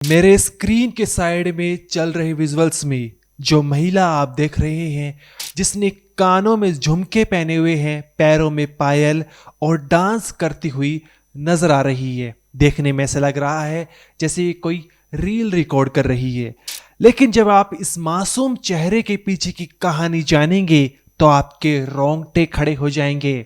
मेरे स्क्रीन के साइड में चल रहे विजुअल्स में जो महिला आप देख रहे हैं, जिसने कानों में झुमके पहने हुए हैं, पैरों में पायल और डांस करती हुई नजर आ रही है। देखने में ऐसा लग रहा है जैसे कोई रील रिकॉर्ड कर रही है। लेकिन जब आप इस मासूम चेहरे के पीछे की कहानी जानेंगे तो आपके रोंगटे खड़े हो जाएंगे।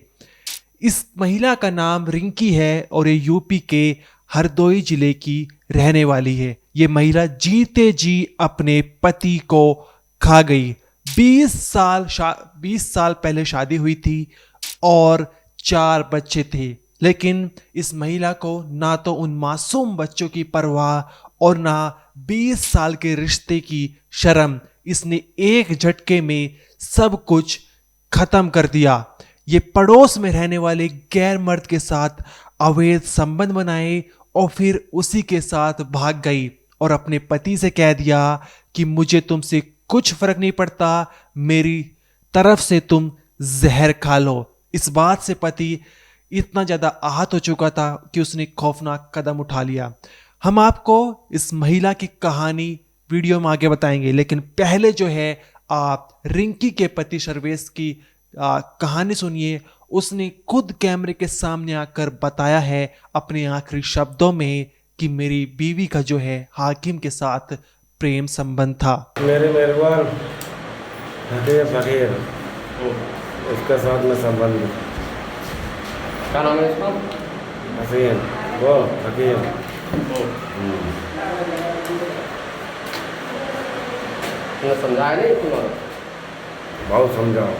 इस महिला का नाम रिंकी है और ये यूपी के हरदोई जिले की रहने वाली है। ये महिला जीते जी अपने पति को खा गई। 20 साल पहले शादी हुई थी और 4 बच्चे थे। लेकिन इस महिला को ना तो उन मासूम बच्चों की परवाह और ना 20 साल के रिश्ते की शर्म। इसने एक झटके में सब कुछ खत्म कर दिया। ये पड़ोस में रहने वाले गैर मर्द के साथ अवैध संबंध बनाए और फिर उसी के साथ भाग गई और अपने पति से कह दिया कि मुझे तुमसे कुछ फर्क नहीं पड़ता, मेरी तरफ से तुम जहर खा लो। इस बात से पति इतना ज्यादा आहत हो चुका था कि उसने खौफनाक कदम उठा लिया। हम आपको इस महिला की कहानी वीडियो में आगे बताएंगे, लेकिन पहले जो है आप रिंकी के पति सर्वेश की कहानी सुनिए। उसने खुद कैमरे के सामने आकर बताया है अपने आखिरी शब्दों में कि मेरी बीवी का जो है हाकिम के साथ प्रेम संबंध था। मेरे मेहरबान फकीर फकीर उसके साथ में संबंध। क्या नाम है इसका? हसीन वो फकीर। तुमने समझाया नहीं तुम्हारा? बहुत समझाओ,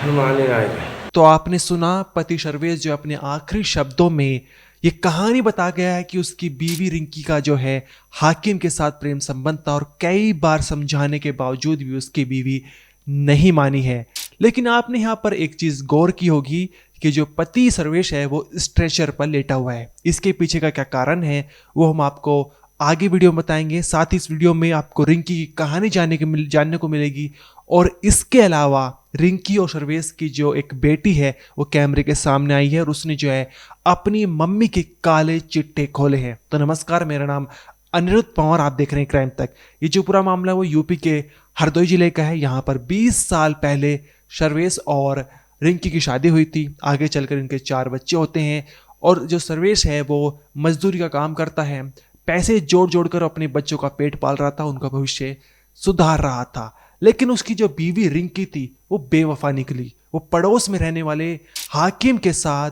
हनुमान ही आए थे। तो आपने सुना पति सर्वेश जो अपने आखिरी शब्दों में ये कहानी बता गया है कि उसकी बीवी रिंकी का जो है हाकिम के साथ प्रेम संबंध था और कई बार समझाने के बावजूद भी उसकी बीवी नहीं मानी है। लेकिन आपने यहाँ पर एक चीज गौर की होगी कि जो पति सर्वेश है वो स्ट्रेचर पर लेटा हुआ है। इसके पीछे का क्या कारण है वो हम आपको आगे वीडियो में बताएंगे। साथ ही इस वीडियो में आपको रिंकी की कहानी जानने को मिलेगी और इसके अलावा रिंकी और सर्वेश की जो एक बेटी है वो कैमरे के सामने आई है और उसने जो है अपनी मम्मी के काले चिट्टे खोले हैं। तो नमस्कार, मेरा नाम अनिरुद्ध पवार, आप देख रहे हैं क्राइम तक। ये जो पूरा मामला है वो यूपी के हरदोई जिले का है। यहाँ पर 20 साल पहले सर्वेश और रिंकी की शादी हुई थी। आगे चलकर इनके 4 बच्चे होते हैं और जो सर्वेश है वो मजदूरी का काम करता है, पैसे जोड़ जोड़ कर अपने बच्चों का पेट पाल रहा था, उनका भविष्य सुधार रहा था। लेकिन उसकी जो बीवी रिंकी थी वो बेवफा निकली। वो पड़ोस में रहने वाले हाकिम के साथ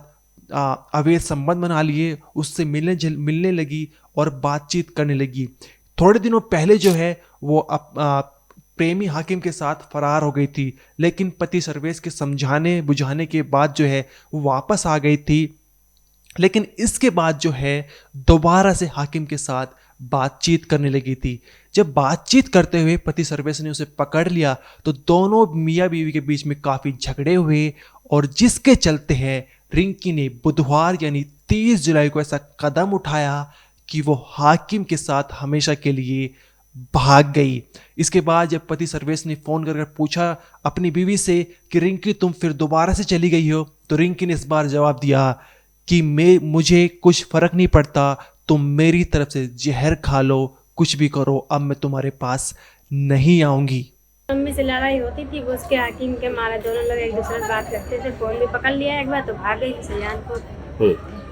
अवैध संबंध बना लिए, उससे मिलने लगी और बातचीत करने लगी। थोड़े दिनों पहले जो है वो प्रेमी हाकिम के साथ फरार हो गई थी, लेकिन पति सर्वेश के समझाने बुझाने के बाद जो है वो वापस आ गई थी। लेकिन इसके बाद जो है दोबारा से हाकिम के साथ बातचीत करने लगी थी। जब बातचीत करते हुए पति सर्वेश ने उसे पकड़ लिया तो दोनों मियाँ बीवी के बीच में काफ़ी झगड़े हुए और जिसके चलते हैं रिंकी ने बुधवार यानी 30 जुलाई को ऐसा कदम उठाया कि वो हाकिम के साथ हमेशा के लिए भाग गई। इसके बाद जब पति सर्वेश ने फ़ोन कर पूछा अपनी बीवी से कि रिंकी तुम फिर दोबारा से चली गई हो, तो रिंकी ने इस बार जवाब दिया कि मुझे कुछ फर्क नहीं पड़ता, तुम मेरी तरफ से जहर खा लो, कुछ भी करो, अब मैं तुम्हारे पास नहीं आऊंगी। मम्मी से लड़ाई होती थी, वो उसके हाकिम के मारा दोनों लोग एक दूसरे से बात करते थे। फोन भी पकड़ लिया एक बार तो भाग गई सजानपुर।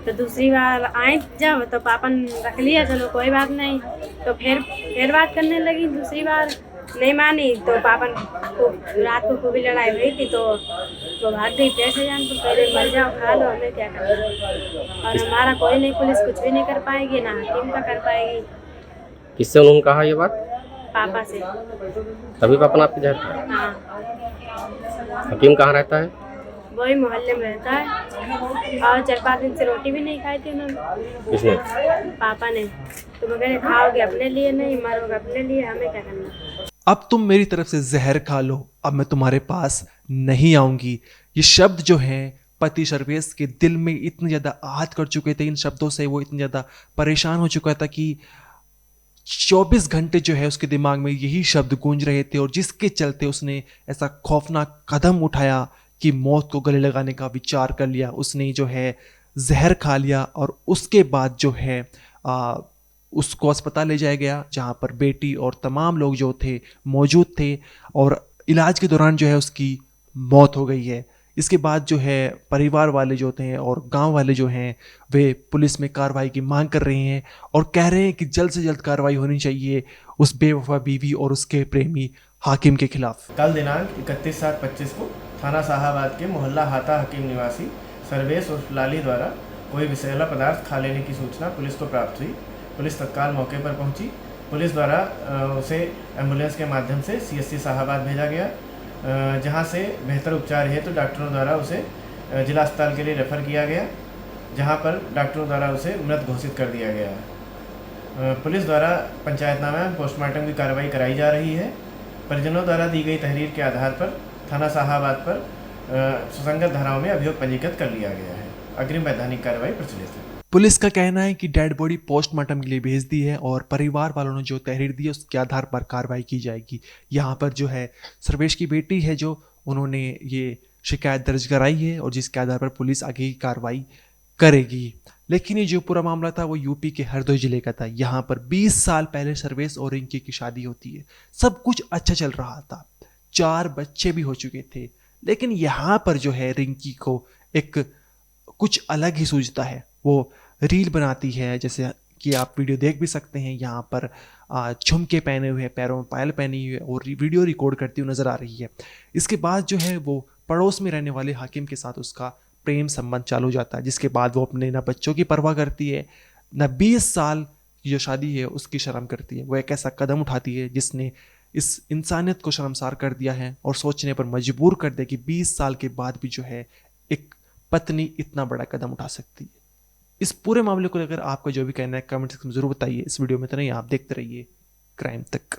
तो दूसरी बार आए जब तो पापा ने रख लिया, चलो कोई बात नहीं। तो फिर बात करने लगी, दूसरी बार नहीं मानी तो पापा को रात को खूब लड़ाई हुई थी तो वो भाग गई फिर सजानपुर। पहले मर जाओ, खा लो, हमें क्या करना। और हमारा कोई नहीं, पुलिस कुछ भी नहीं कर पाएगी, ना हाकिम का कर पाएगी। किससे उन्होंने कहा ये बात? पापा से। तभी पापा ने आपके जहर खाया? हाँ। हकीम कहाँ रहता है? वही मोहल्ले में रहता है और 4-5 दिन से रोटी भी नहीं खाई थी उन्होंने। किसने? पापा ने। तुम अगर खाओगे अपने लिए, नहीं मरोगे अपने लिए, हमें क्या करना। अब तुम मेरी तरफ से जहर खा लो, अब मैं तुम्हारे पास नहीं आऊंगी। ये शब्द जो हैं पति सर्वेश के दिल में इतने ज़्यादा आहत कर चुके थे। इन शब्दों से वो इतना ज़्यादा परेशान हो चुका था कि 24 घंटे जो है उसके दिमाग में यही शब्द गूंज रहे थे और जिसके चलते उसने ऐसा खौफनाक कदम उठाया कि मौत को गले लगाने का विचार कर लिया। उसने जो है जहर खा लिया और उसके बाद जो है उसको अस्पताल ले जाया गया, जहां पर बेटी और तमाम लोग जो थे मौजूद थे, और इलाज के दौरान जो है उसकी मौत हो गई है। इसके बाद जो है परिवार वाले जो थे और गांव वाले जो हैं वे पुलिस में कार्रवाई की मांग कर रहे हैं और कह रहे हैं कि जल्द से जल्द कार्रवाई होनी चाहिए उस बेवफा बीवी और उसके प्रेमी हाकिम के खिलाफ। कल दिनांक 31/7/25 को थाना साहाबाद के मोहल्ला हाता हकीम निवासी सर्वेश उर्फ लाली द्वारा कोई विषैला पदार्थ खा लेने की सूचना पुलिस को प्राप्त हुई। पुलिस तत्काल मौके पर पहुंची। पुलिस द्वारा उसे एम्बुलेंस के माध्यम से CSC साहाबाद भेजा गया, जहां से बेहतर उपचार हेतु डॉक्टरों द्वारा उसे जिला अस्पताल के लिए रेफ़र किया गया, जहां पर डॉक्टरों द्वारा उसे मृत घोषित कर दिया गया। पुलिस द्वारा पंचायतनामा में पोस्टमार्टम की कार्रवाई कराई जा रही है। परिजनों द्वारा दी गई तहरीर के आधार पर थाना साहाबाद पर सुसंगत धाराओं में अभियोग पंजीकृत कर लिया गया है। अग्रिम वैधानिक कार्रवाई प्रचलित है। पुलिस का कहना है कि डेड बॉडी पोस्टमार्टम के लिए भेज दी है और परिवार वालों ने जो तहरीर दी है उसके आधार पर कार्रवाई की जाएगी। यहाँ पर जो है सर्वेश की बेटी है जो उन्होंने ये शिकायत दर्ज कराई है और जिसके आधार पर पुलिस आगे की कार्रवाई करेगी। लेकिन ये जो पूरा मामला था वो यूपी के हरदोई जिले का था। यहाँ पर 20 साल पहले सर्वेश और रिंकी की शादी होती है। सब कुछ अच्छा चल रहा था, 4 बच्चे भी हो चुके थे, लेकिन यहाँ पर जो है रिंकी को एक कुछ अलग ही सूझता है। वो रील बनाती है, जैसे कि आप वीडियो देख भी सकते हैं। यहाँ पर झुमके पहने हुए, पैरों में पायल पहनी हुई है और वीडियो रिकॉर्ड करती हुई नज़र आ रही है। इसके बाद जो है वो पड़ोस में रहने वाले हाकिम के साथ उसका प्रेम संबंध चालू जाता है, जिसके बाद वो अपने ना बच्चों की परवाह करती है ना 20 साल की जो शादी है उसकी शर्म करती है। वो एक ऐसा कदम उठाती है जिसने इस इंसानियत को शर्मसार कर दिया है और सोचने पर मजबूर कर दिया कि 20 साल के बाद भी जो है एक पत्नी इतना बड़ा कदम उठा सकती है। इस पूरे मामले को लेकर आपका जो भी कहना है कमेंट सेक्शन में जरूर बताइए। इस वीडियो में इतना ही, आप देखते रहिए क्राइम तक।